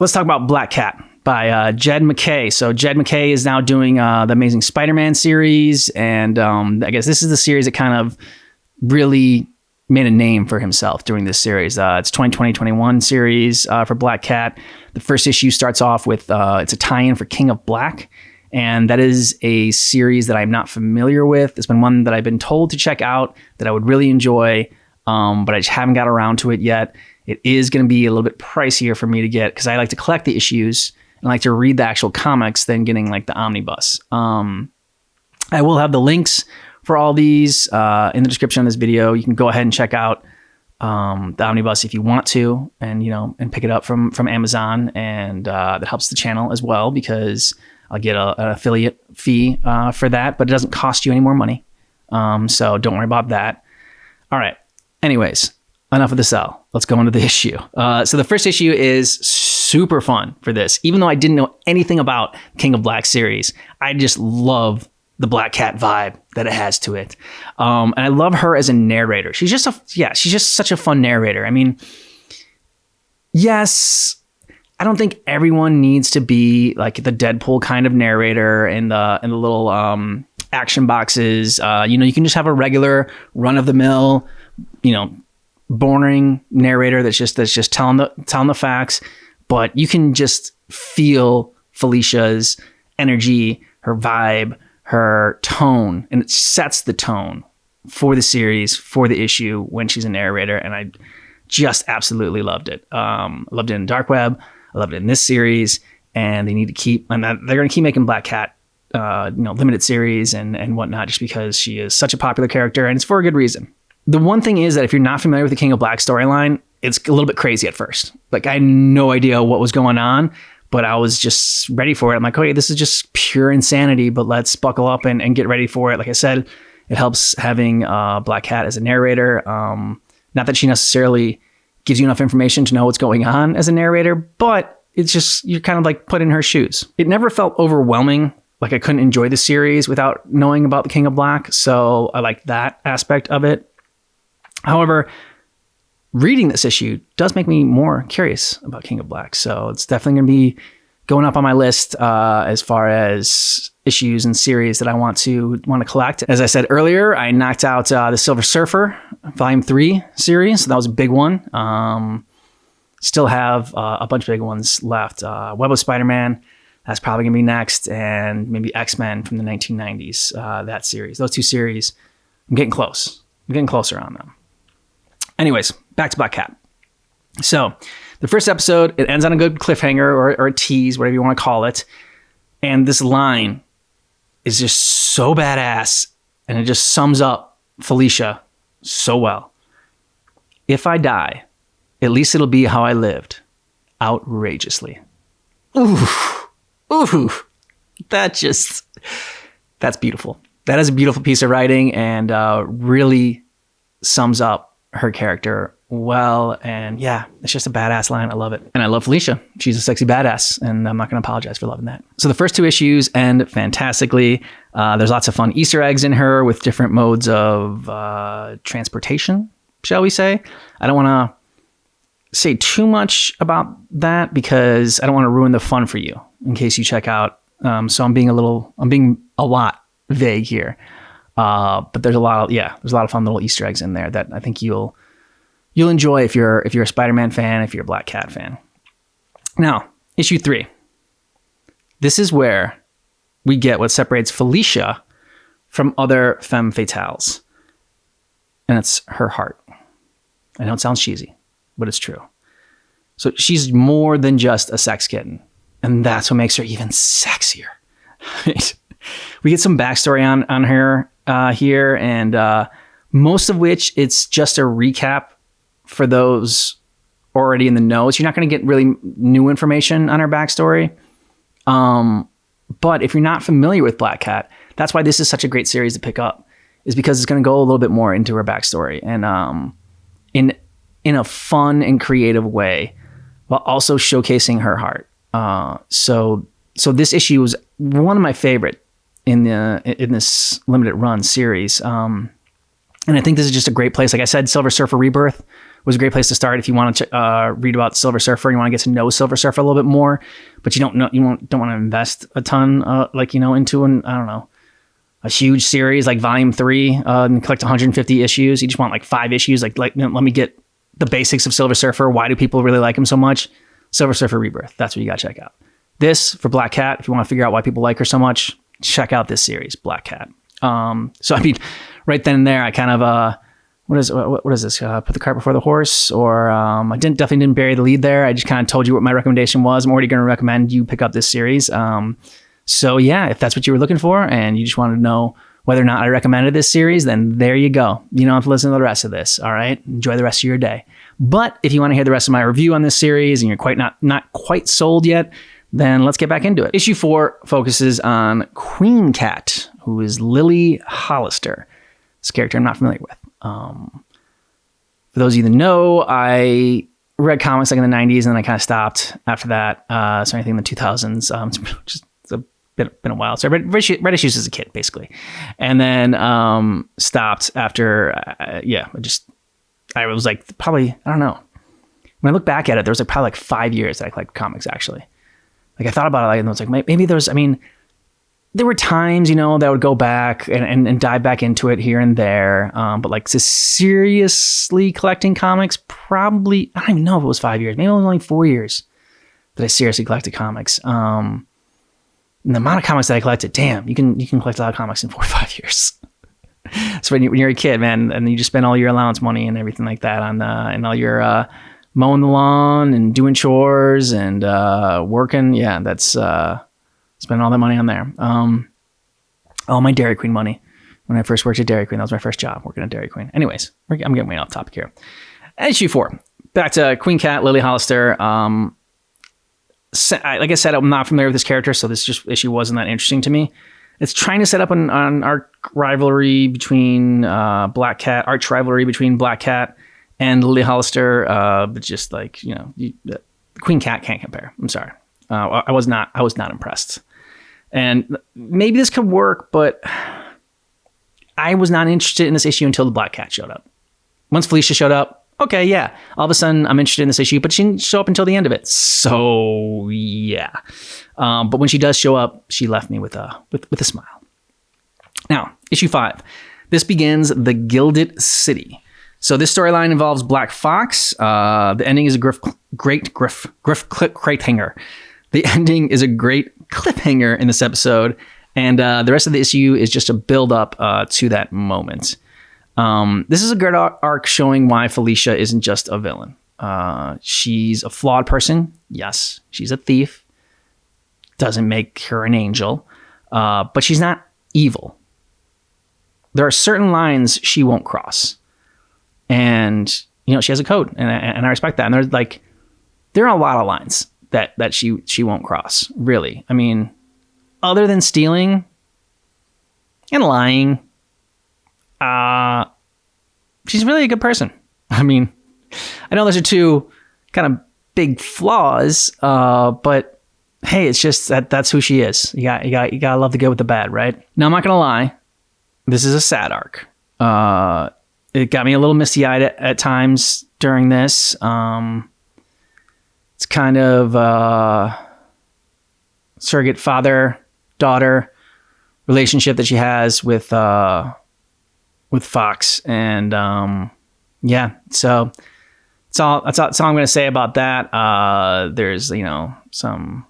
let's talk about Black Cat by Jed MacKay. So Jed MacKay is now doing the Amazing Spider-Man series, and I guess this is the series that kind of really made a name for himself during this series. It's 2020-21 series for Black Cat. The first issue starts off with it's a tie-in for King of Black, and that is a series that I'm not familiar with. It's been one that I've been told to check out that I would really enjoy, but I just haven't got around to it yet. It is going to be a little bit pricier for me to get because I like to collect the issues and like to read the actual comics than getting like the omnibus. I will have the links for all these in the description of this video. You can go ahead and check out the omnibus if you want to, and and pick it up from Amazon, and that helps the channel as well because I'll get an affiliate fee for that, but it doesn't cost you any more money. So don't worry about that. All right. Anyways, enough of the sell. Let's go into the issue. So the first issue is super fun for this. Even though I didn't know anything about King of Black series, I just love the Black Cat vibe that it has to it. And I love her as a narrator. She's just such a fun narrator. I mean, yes, I don't think everyone needs to be like the Deadpool kind of narrator in the little action boxes. You can just have a regular run of the mill, boring narrator that's just telling the facts, but you can just feel Felicia's energy, her vibe, her tone, and it sets the tone for the series, for the issue when she's a narrator, and I just absolutely loved it. Loved it in Dark Web, I loved it in this series, and they need to keep, and they're going to keep making Black Cat limited series and whatnot, just because she is such a popular character, and it's for a good reason. The one thing is that if you're not familiar with the King of Black storyline, it's a little bit crazy at first. Like, I had no idea what was going on, but I was just ready for it. I'm like, okay, this is just pure insanity, but let's buckle up and get ready for it. Like I said, it helps having Black Cat as a narrator. Not that she necessarily gives you enough information to know what's going on as a narrator, but it's just, you're kind of like put in her shoes. It never felt overwhelming. Like I couldn't enjoy the series without knowing about the King of Black. So I like that aspect of it. However, reading this issue does make me more curious about King of Black. So it's definitely going to be going up on my list as far as issues and series that I want to collect. As I said earlier, I knocked out the Silver Surfer Volume 3 series. So that was a big one. Still have a bunch of big ones left. Web of Spider-Man, that's probably going to be next. And maybe X-Men from the 1990s, that series. Those two series, I'm getting close. I'm getting closer on them. Anyways, back to Black Cat. So the first episode, it ends on a good cliffhanger or a tease, whatever you want to call it. And this line is just so badass, and it just sums up Felicia so well. If I die, at least it'll be how I lived, outrageously. Ooh, that's beautiful. That is a beautiful piece of writing, and really sums up her character well. And yeah, it's just a badass line. I love it. And I love Felicia. She's a sexy badass, and I'm not going to apologize for loving that. So the first two issues end fantastically. There's lots of fun Easter eggs in her with different modes of transportation, shall we say. I don't want to say too much about that because I don't want to ruin the fun for you in case you check out. So I'm being a lot vague here. But there's a lot of fun little Easter eggs in there that I think you'll enjoy if you're a Spider-Man fan, if you're a Black Cat fan. Now, issue 3. This is where we get what separates Felicia from other femme fatales. And it's her heart. I know it sounds cheesy, but it's true. So she's more than just a sex kitten. And that's what makes her even sexier. We get some backstory on her here, and most of which it's just a recap for those already in the know. So you're not going to get really new information on her backstory. But if you're not familiar with Black Cat, that's why this is such a great series to pick up, is because it's going to go a little bit more into her backstory and in a fun and creative way, while also showcasing her heart. So this issue was one of my favorite in this limited run series. And I think this is just a great place. Like I said, Silver Surfer Rebirth was a great place to start if you want to read about Silver Surfer. You want to get to know Silver Surfer a little bit more, but you don't want to invest a ton, into a huge series like Volume 3 and collect 150 issues. You just want like 5 issues. Let me get the basics of Silver Surfer. Why do people really like him so much? Silver Surfer Rebirth. That's what you got to check out. This for Black Cat. If you want to figure out why people like her so much, check out this series, Black Cat. Right then and there, I kind of what is this? Put the cart before the horse, or I definitely didn't bury the lead there. I just kind of told you what my recommendation was. I'm already going to recommend you pick up this series. So yeah, if that's what you were looking for and you just wanted to know whether or not I recommended this series, then there you go. You don't have to listen to the rest of this. All right. Enjoy the rest of your day. But if you want to hear the rest of my review on this series and you're not quite sold yet, then let's get back into it. Issue 4 focuses on Queen Cat, who is Lily Hollister. This character I'm not familiar with. For those of you that know, I read comics like in the 90s and then I kind of stopped after that. So anything in the 2000s, it's been a while. So I read issues as a kid, basically. And then stopped after, I was like, probably, I don't know. When I look back at it, there was like probably like 5 years that I collected comics, actually. Like I thought about it and I was like, maybe there were times, that I would go back and dive back into it here and there. But like to seriously collecting comics, probably, I don't even know if it was 5 years. Maybe it was only 4 years that I seriously collected comics. And the amount of comics that I collected, damn, you can collect a lot of comics in 4 or 5 years. So when you're a kid, man, and you just spend all your allowance money and everything like that on and all your mowing the lawn and doing chores and working, yeah, that's spending all that money on there. All my Dairy Queen money. When I first worked at Dairy Queen, that was my first job, working at Dairy Queen. Anyways, I'm getting way off topic here. Issue 4, back to Queen Cat, Lily Hollister. Like I said, I'm not familiar with this character, so this issue wasn't that interesting to me. It's trying to set up an arch rivalry between Black Cat and Lily Hollister, but just like Queen Cat can't compare. I'm sorry, I was not impressed, and maybe this could work, but I was not interested in this issue until the Black Cat showed up. Once Felicia showed up, okay, yeah, all of a sudden I'm interested in this issue, but she didn't show up until the end of it. So yeah, but when she does show up, she left me with a smile. Now, issue 5. This begins The Gilded City. So this storyline involves Black Fox. The ending is a great cliffhanger. The ending is a great cliffhanger in this episode, and the rest of the issue is just a build up to that moment. This is a good arc showing why Felicia isn't just a villain. She's a flawed person. Yes, she's a thief. Doesn't make her an angel, but she's not evil. There are certain lines she won't cross. And, she has a code, and I respect that. And there are a lot of lines that she won't cross, really. I mean, other than stealing and lying, she's really a good person. I mean, I know those are two kind of big flaws, but hey, it's just that's who she is. You gotta love the good with the bad, right? Now, I'm not gonna lie. This is a sad arc. It got me a little misty-eyed at times during this. It's kind of surrogate father-daughter relationship that she has with Fox, and yeah. So that's all I'm going to say about that. There's some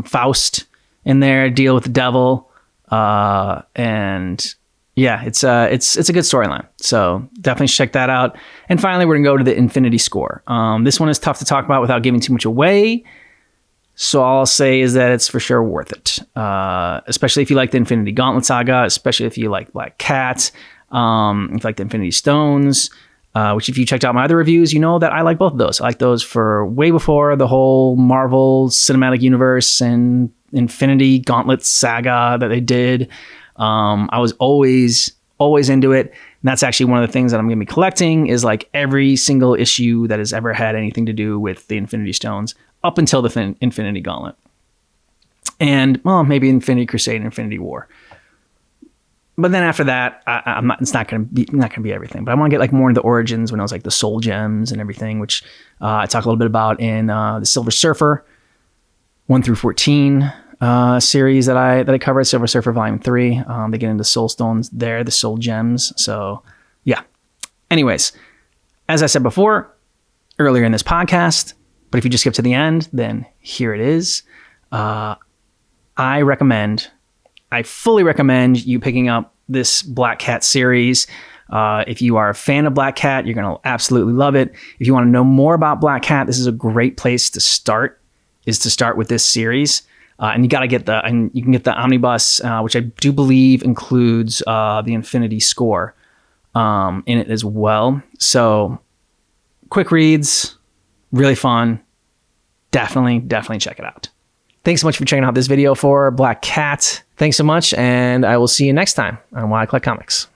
Faust in there, deal with the devil, and yeah, it's a good storyline. So definitely check that out. And finally, we're gonna go to the Infinity Score. This one is tough to talk about without giving too much away. So all I'll say is that it's for sure worth it, especially if you like the Infinity Gauntlet saga, especially if you like Black Cat, if you like the Infinity Stones, which if you checked out my other reviews, you know that I like both of those. I like those for way before the whole Marvel Cinematic Universe and Infinity Gauntlet saga that they did. I was always into it. And that's actually one of the things that I'm going to be collecting is like every single issue that has ever had anything to do with the Infinity Stones up until the Infinity Gauntlet. And, well, maybe Infinity Crusade and Infinity War. But then after that, I'm not. It's not gonna be everything. But I want to get like more into the origins when I was like the soul gems and everything, which I talk a little bit about in the Silver Surfer 1 through 14 series that I covered. Silver Surfer Volume 3. They get into soul stones there, the soul gems. So yeah. Anyways, as I said before earlier in this podcast, but if you just skip to the end, then here it is. I fully recommend you picking up this Black Cat series. If you are a fan of Black Cat, you're going to absolutely love it. If you want to know more about Black Cat, this is a great place to start, with this series. And you can get the omnibus, which I do believe includes the Infinity Score in it as well. So quick reads, really fun. Definitely check it out. Thanks so much for checking out this video for Black Cat. Thanks so much, and I will see you next time on Why I Collect Comics.